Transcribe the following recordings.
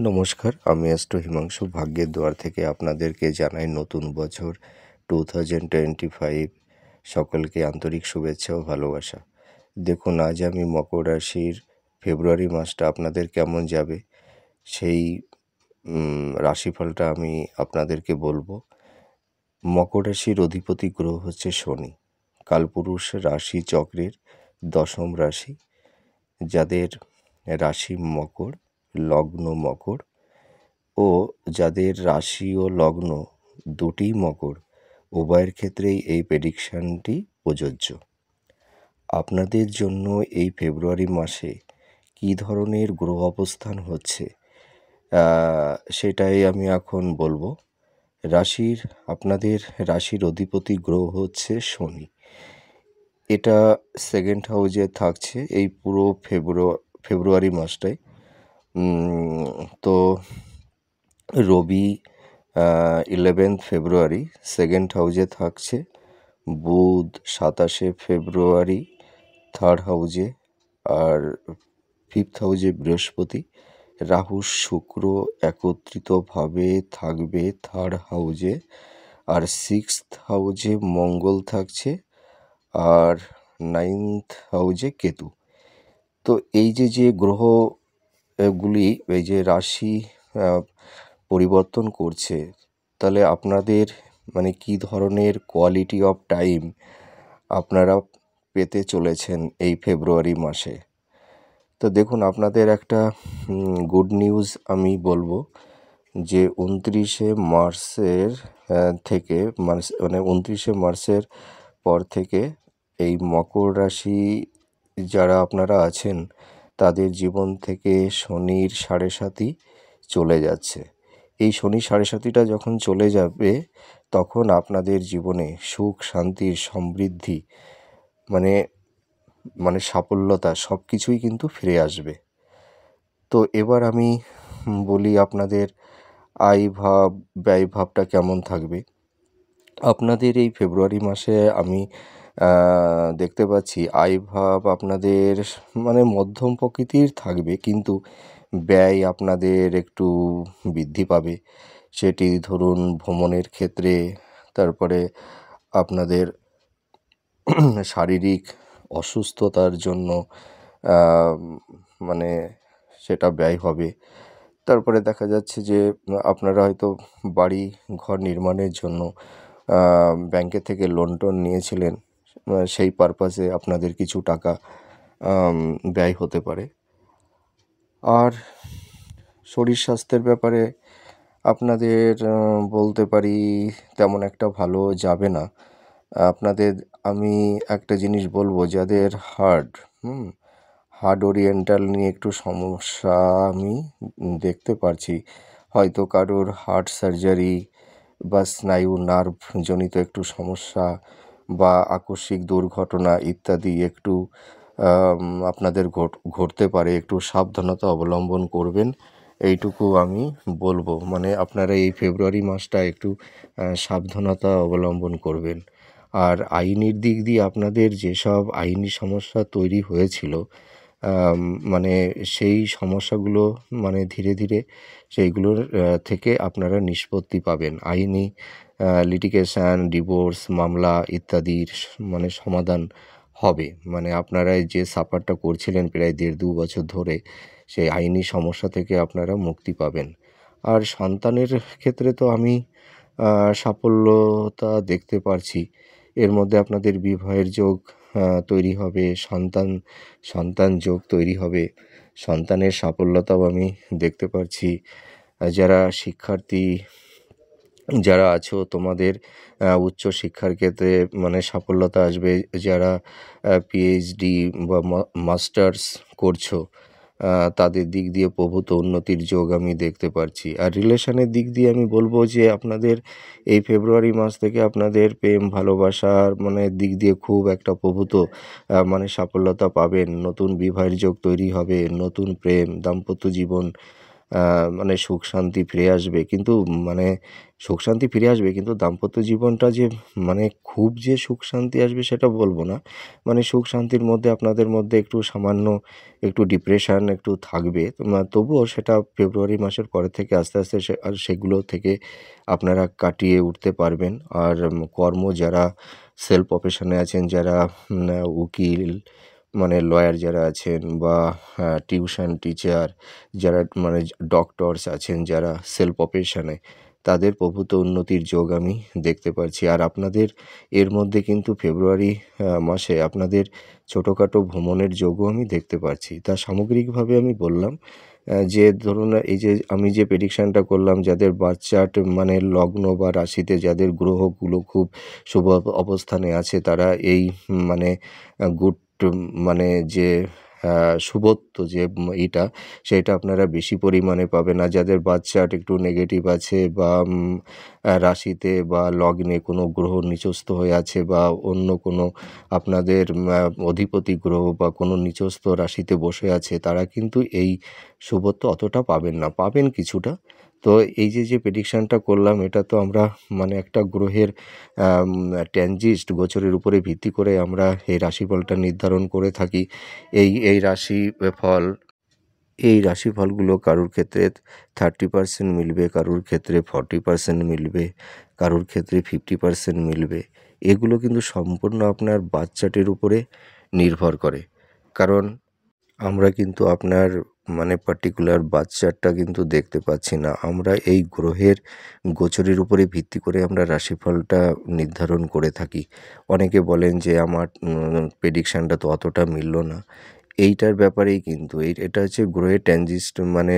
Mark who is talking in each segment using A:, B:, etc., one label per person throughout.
A: নমস্কার, আমি অ্যাস্ট্রো হিমাংশু ভাগ্যের দুয়ার থেকে আপনাদেরকে জানাই নতুন বছর 2025 সকলকে আন্তরিক শুভেচ্ছা ও ভালোবাসা। দেখুন, আজ আমি মকর রাশির ফেব্রুয়ারি মাসটা আপনাদের কেমন যাবে সেই রাশিফলটা আমি আপনাদেরকে বলবো। মকর রাশির অধিপতি গ্রহ হচ্ছে শনি, কালপুরুষ রাশি চক্রের দশম রাশি। যাদের রাশি মকর, লগ্ন মকর ও যাদের রাশি ও লগ্ন দুটিই মকর, উভয়ের ক্ষেত্রেই এই প্রেডিকশানটি প্রযোজ্য। আপনাদের জন্য এই ফেব্রুয়ারি মাসে কী ধরনের গ্রহ অবস্থান হচ্ছে সেটাই আমি এখন বলবো। আপনাদের রাশির অধিপতি গ্রহ হচ্ছে শনি। এটা সেকেন্ড হাউজে থাকছে এই পুরো ফেব্রুয়ারি মাসটায়। তো রবি 11 ফেব্রুয়ারি সেকেন্ড হাউজে থাকছে, বুধ 27 ফেব্রুয়ারি থার্ড হাউজে, আর ফিফথ হাউজে বৃহস্পতি, রাহু শুক্র একত্রিতভাবে থাকবে থার্ড হাউজে, আর সিক্সথ হাউজে মঙ্গল থাকছে, আর নাইনথ হাউজে কেতু। তো এই যে গ্রহগুলি এই যে রাশি পরিবর্তন করছে, তাহলে আপনাদের মানে কী ধরনের কোয়ালিটি অফ টাইম আপনারা পেতে চলেছেন এই ফেব্রুয়ারি মাসে। তো দেখুন, আপনাদের একটা গুড নিউজ আমি বলবো যে 29শে মার্চের থেকে মানে 29শে মার্চের পর থেকে এই মকর রাশি যারা আপনারা আছেন তাদের জীবন থেকে শনির সাড়ে সাতি চলে যাচ্ছে। এই শনি সাড়ে সাতিটা যখন চলে যাবে তখন আপনাদের জীবনে সুখ, শান্তির, সমৃদ্ধি মানে সাফল্যতা সব কিছুই কিন্তু ফিরে আসবে। তো এবার আমি বলি আপনাদের আয় ভাব, ব্যয় ভাবটা কেমন থাকবে। আপনাদের এই ফেব্রুয়ারি মাসে আমি দেখতে পাচ্ছি আয় ভাব আপনাদের মানে মধ্যম প্রকৃতির থাকবে, কিন্তু ব্যয় আপনাদের একটু বৃদ্ধি পাবে। সেটি ধরুন ভ্রমণের ক্ষেত্রে, তারপরে আপনাদের শারীরিক অসুস্থতার জন্য মানে সেটা ব্যয় হবে। তারপরে দেখা যাচ্ছে যে আপনারা হয়তো বাড়ি ঘর নির্মাণের জন্য ব্যাংকে থেকে লোন টোন নিয়েছিলেন, সেই পারপাসে আপনাদের কিছু টাকা ব্যয় হতে পারে। আর শরীর স্বাস্থ্যের ব্যাপারে আপনাদের বলতে পারি তেমন একটা ভালো যাবে না। আপনাদের আমি একটা জিনিস বলবো, যাদের হার্ট ওরিয়েন্টাল নিয়ে একটু সমস্যা আমি দেখতে পারছি। হয়তো কারোর হার্ট সার্জারি বা স্নায়ু নার্ভ জনিত একটু সমস্যা বা আকস্মিক দুর্ঘটনা ইত্যাদি একটু আপনাদের ঘটতে পারে। একটু সাবধানতা অবলম্বন করবেন, এইটুকু আমি বলবো। মানে আপনারা এই ফেব্রুয়ারি মাসটা একটু সাবধানতা অবলম্বন করবেন। আর আইনের দিক দিয়ে আপনাদের যেসব আইনি সমস্যা তৈরি হয়েছিল, মানে সেই সমস্যাগুলো মানে ধীরে ধীরে সেইগুলোর থেকে আপনারা নিষ্পত্তি পাবেন। আইনি লিটিগেশন, ডিভোর্স মামলা ইত্যাদির মানে সমাধান হবে। মানে আপনারা যে সাফারটা করছিলেন প্রায় 1.5-2 বছর ধরে, সেই আইনি সমস্যা থেকে আপনারা মুক্তি পাবেন। আর সন্তানের ক্ষেত্রে তো আমি সাফল্যতা দেখতে পারছি। এর মধ্যে আপনাদের বিবাহের যোগ তৈরি হবে, সন্তান যোগ তৈরি হবে, সন্তানের সাফল্যতাও আমি দেখতে পারছি। যারা শিক্ষার্থী যারা আছো তোমাদের উচ্চ শিক্ষার ক্ষেত্রে মানে সাফল্যতা আসবে। যারা পিএইচডি বা মাস্টার্স করছো তাদের দিক দিয়ে প্রভূত উন্নতির যোগ আমি দেখতে পারছি। আর রিলেশনের দিক দিয়ে আমি বলবো যে আপনাদের এই ফেব্রুয়ারি মাস থেকে আপনাদের প্রেম ভালোবাসার মানে দিক দিয়ে খুব একটা প্রভূত মানে সাফল্যতা পাবেন। নতুন বিবাহের যোগ তৈরি হবে, নতুন প্রেম, দাম্পত্য জীবন মানে সুখ শান্তি ফিরে আসবে, কিন্তু মানে সুখ শান্তি ফিরে আসবে, কিন্তু দাম্পত্য জীবনটা যে মানে খুব যে সুখ শান্তি আসবে সেটা বলবো না। মানে সুখ শান্তির মধ্যে আপনাদের মধ্যে একটু সামান্য একটু ডিপ্রেশন একটু থাকবে, তবুও সেটা ফেব্রুয়ারি মাসের পরে থেকে আস্তে আস্তে সেগুলো থেকে আপনারা কাটিয়ে উঠতে পারবেন। আর কর্ম যারা সেলফ প্রফেশনে আছেন, যারা উকিল মানে লয়ার যারা আছেন, বা টিউশন টিচার যারা মানে ডক্টরস আছেন যারা সেলফ প্রফেশনে, তাদের প্রভূত উন্নতির যোগ আমি দেখতে পারছি। আর আপনাদের এর মধ্যে কিন্তু ফেব্রুয়ারি মাসে আপনাদের ছোটোখাটো ভ্রমণের যোগও আমি দেখতে পারছি। তা সামগ্রিকভাবে আমি বললাম যে ধরুন এই যে আমি যে প্রেডিকশানটা করলাম, যাদের বার্থ চার্ট মানে লগ্ন বা রাশিতে যাদের গ্রহগুলো খুব শুভ অবস্থানে আছে, তারা এই মানে গুড মানে যে শুভত্ব যে ইটা সেটা আপনারা বেশি পরিমাণে পাবেন। আর যাদের বার্থ চার্ট একটু নেগেটিভ আছে, বা রাশিতে বা লগ্নে কোনো গ্রহ নিচস্থ হয়ে আছে, বা অন্য কোনো আপনাদের অধিপতি গ্রহ বা কোনো নিচস্থ রাশিতে বসে আছে, তারা কিন্তু এই শুভত্ব অতটা পাবেন না, পাবেন কিছুটা। তো এই যে প্রেডিকশানটা করলাম, এটা তো আমরা মানে একটা গ্রহের ট্রানজিট গোচরের উপরে ভিত্তি করে আমরা এই রাশিফলটা নির্ধারণ করে থাকি। এই রাশিফলগুলো কারুর ক্ষেত্রে 30% মিলবে, কারুর ক্ষেত্রে 40% মিলবে, কারুর ক্ষেত্রে 50% মিলবে। এগুলো কিন্তু সম্পূর্ণ আপনার বার্থ চার্টের উপরে নির্ভর করে। কারণ আমরা কিন্তু আপনার মানে পার্টিকুলার বার্থ চার্টটা কিন্তু দেখতে পাচ্ছি না। আমরা এই গ্রহের গোচরের উপরে ভিত্তি করে আমরা রাশিফলটা নির্ধারণ করে থাকি। অনেকে বলেন যে আমার প্রেডিকশানটা তো অতটা মিলল না। এইটার ব্যাপারেই কিন্তু এটা হচ্ছে গ্রহের ট্রানজিট, মানে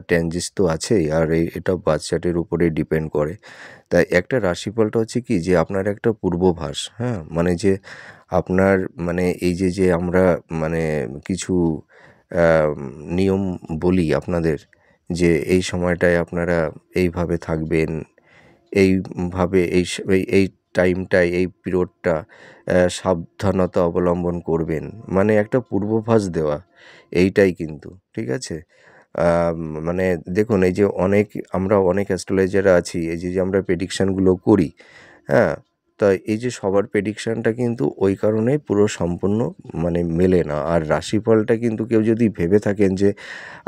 A: ট্রানজিট তো আছেই, আর এটা বার্থ চার্টের উপরে ডিপেন্ড করে। তাই একটা রাশিফলটা হচ্ছে কি, যে আপনার একটা পূর্বাভাস, হ্যাঁ? মানে যে আপনার মানে এই যে আমরা মানে কিছু নিয়ম বলি আপনাদের, যে এই সময়টায় আপনারা এইভাবে থাকবেন, এইভাবে এই টাইমটায় এই পিরিয়ডটা সাবধানতা অবলম্বন করবেন, মানে একটা পূর্বাভাস দেওয়া, এইটাই কিন্তু ঠিক আছে। মানে দেখুন এই যে আমরা অনেক অ্যাস্ট্রোলজাররা আছি, এই যে আমরা প্রেডিকশানগুলো করি, হ্যাঁ? তা এই যে সবার প্রেডিকশানটা কিন্তু ওই কারণেই পুরো সম্পূর্ণ মানে মেলে না। আর রাশিফলটা কিন্তু কেউ যদি ভেবে থাকেন যে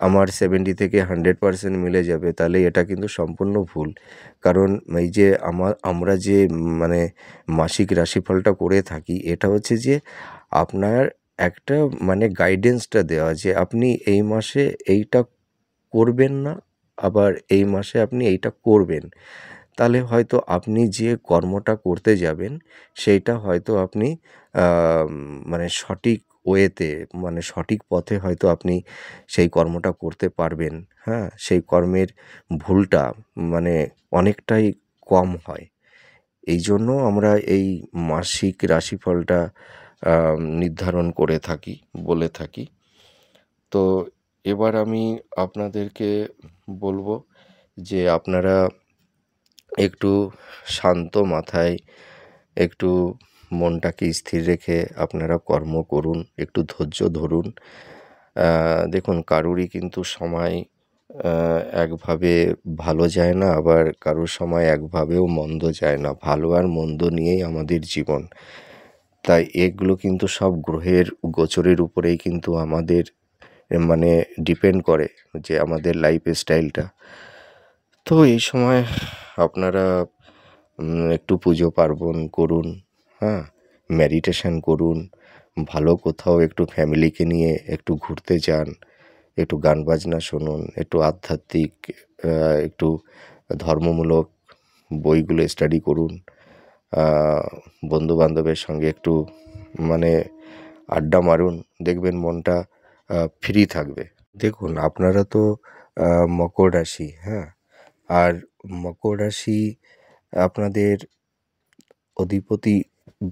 A: আমার 70 থেকে 100% মিলে যাবে, তাহলে এটা কিন্তু সম্পূর্ণ ভুল। কারণ এই যে আমরা যে মানে মাসিক রাশিফলটা করে থাকি, এটা হচ্ছে যে আপনার একটা মানে গাইডেন্সটা দেওয়া, যে আপনি এই মাসে এইটা করবেন না, আবার এই মাসে আপনি এইটা করবেন। তাহলে হয়তো আপনি যে কর্মটা করতে যাবেন সেইটা হয়তো আপনি মানে সঠিক ওয়েতে, মানে সঠিক পথে হয়তো আপনি সেই কর্মটা করতে পারবেন, হ্যাঁ? সেই কর্মের ভুলটা মানে অনেকটাই কম হয়। এই জন্য আমরা এই মাসিক রাশিফলটা নির্ধারণ করে থাকি, বলে থাকি। তো এবার আমি আপনাদেরকে বলবো যে আপনারা একটু শান্ত মাথায়, একটু মনটাকে স্থির রেখে আপনারা কর্ম করুন, একটু ধৈর্য ধরুন। দেখুন কারুরই কিন্তু সময় একভাবে ভালো যায় না, আবার কারুর সময় একভাবেও মন্দ যায় না। ভালো আর মন্দ নিয়েই আমাদের জীবন। তাই এগুলো কিন্তু সব গ্রহের গোচরের উপরেই কিন্তু আমাদের মানে ডিপেন্ড করে, যে আমাদের লাইফ স্টাইলটা। তো এই সময় আপনারা একটু পুজো পার্বণ করুন, হ্যাঁ? মেডিটেশন করুন, ভালো কোথাও একটু ফ্যামিলিকে নিয়ে একটু ঘুরতে যান, একটু গান বাজনা শুনুন, একটু আধ্যাত্মিক একটু ধর্মমূলক বইগুলো স্টাডি করুন। বন্ধুবান্ধবের সঙ্গে একটু মানে আড্ডা মারুন, দেখবেন মনটা ফ্রি থাকবে। দেখুন আপনারা তো মকর রাশি, হ্যাঁ? আর মকর রাশি আপনাদের অধিপতি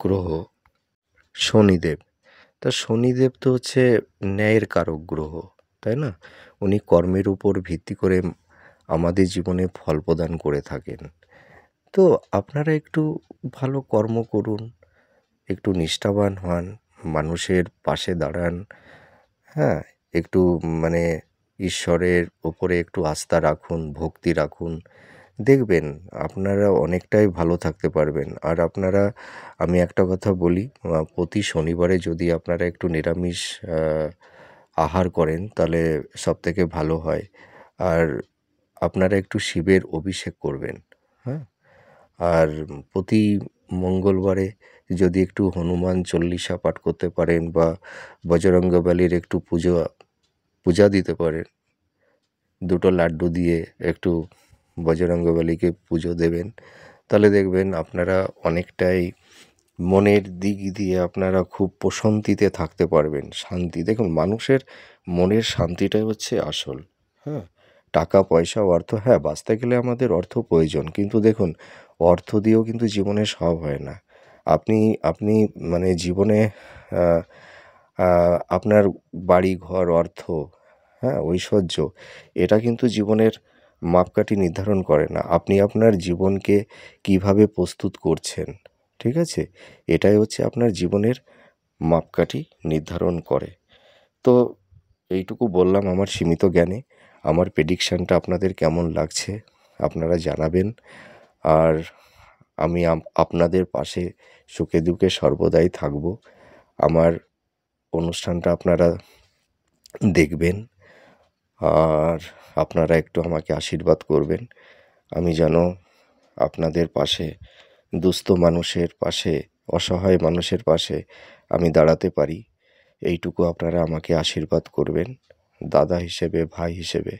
A: গ্রহ শনিদেব। তা শনিদেব তো হচ্ছে ন্যায়ের কারক গ্রহ, তাই না? উনি কর্মের উপর ভিত্তি করে আমাদের জীবনে ফল প্রদান করে থাকেন। তো আপনারা একটু ভালো কর্ম করুন, একটু নিষ্ঠাবান হন, মানুষের পাশে দাঁড়ান, হ্যাঁ? একটু মানে ঈশ্বরের ওপরে একটু আস্থা রাখুন, ভক্তি রাখুন। দেখবেন আপনারা অনেকটাই ভালো থাকতে পারবেন। আর আপনারা, আমি একটা কথা বলি, প্রতি শনিবারে যদি আপনারা একটু নিরামিষ আ আহার করেন তাহলে সবথেকে ভালো হয়। আর আপনারা একটু শিবের অভিষেক করবেন, হ্যাঁ? আর প্রতি মঙ্গলবারে যদি একটু হনুমান চল্লিশা পাঠ করতে পারেন বা বজরঙ্গবলীর একটু পূজা দিতে পারেন, দুটো লাড্ডু দিয়ে একটু বজরঙ্গবলীকে পুজো দেবেন, তাহলে দেখবেন আপনারা অনেকটাই মনের দিক দিয়ে আপনারা খুব প্রশান্তিতে থাকতে পারবেন। শান্তি, দেখুন মানুষের মনের শান্তিটাই হচ্ছে আসল, হ্যাঁ? টাকা পয়সা অর্থ, হ্যাঁ বাঁচতে গেলে আমাদের অর্থ প্রয়োজন, কিন্তু দেখুন অর্থ দিয়েও কিন্তু জীবনে সব হয় না। আপনি আপনি মানে জীবনে আহ, আপনার বাড়ি ঘর অর্থ, হ্যাঁ ঐশ্বর্য, এটা কিন্তু জীবনের মাপকাঠি নির্ধারণ করে না। আপনি আপনার জীবনকে কিভাবে প্রস্তুত করছেন, ঠিক আছে? এটাই হচ্ছে আপনার জীবনের মাপকাঠি নির্ধারণ করে। তো এইটুকু বললাম আমার সীমিত জ্ঞানে। আমার প্রেডিকশানটা আপনাদের কেমন লাগছে আপনারা জানাবেন। আর আমি আপনাদের পাশে সুখে দুঃখে সর্বদাই থাকব। আমার অনুষ্ঠানটা আপনারা দেখবেন আর আপনারা একটু আমাকে আশীর্বাদ করবেন। আমি যেন আপনাদের পাশে, দুস্থ মানুষের পাশে, অসহায় মানুষের পাশে আমি দাঁড়াতে পারি, এইটুকু আপনারা আমাকে আশীর্বাদ করবেন দাদা হিসেবে, ভাই হিসেবে।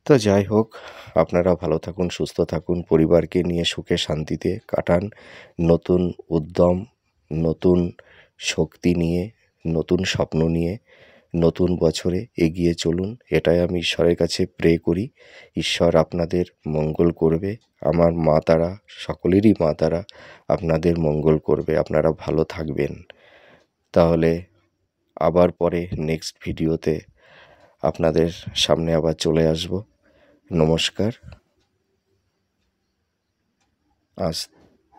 A: তো যাই হোক, আপনারা ভালো থাকুন, সুস্থ থাকুন, পরিবারকে নিয়ে সুখে শান্তিতে কাটান। নতুন উদ্যম, নতুন শক্তি নিয়ে, নতুন স্বপ্ন নিয়ে নতুন বছরে এগিয়ে চলুন, এটাই আমি ঈশ্বরের কাছে প্রে করি। ঈশ্বর আপনাদের মঙ্গল করবে। আমার মা তারা, সকলেরই মা তারা আপনাদের মঙ্গল করবে। আপনারা ভালো থাকবেন। তাহলে আবার পরে নেক্সট ভিডিওতে আপনাদের সামনে আবার চলে আসব। নমস্কার। আজ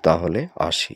A: তাহলে আসি।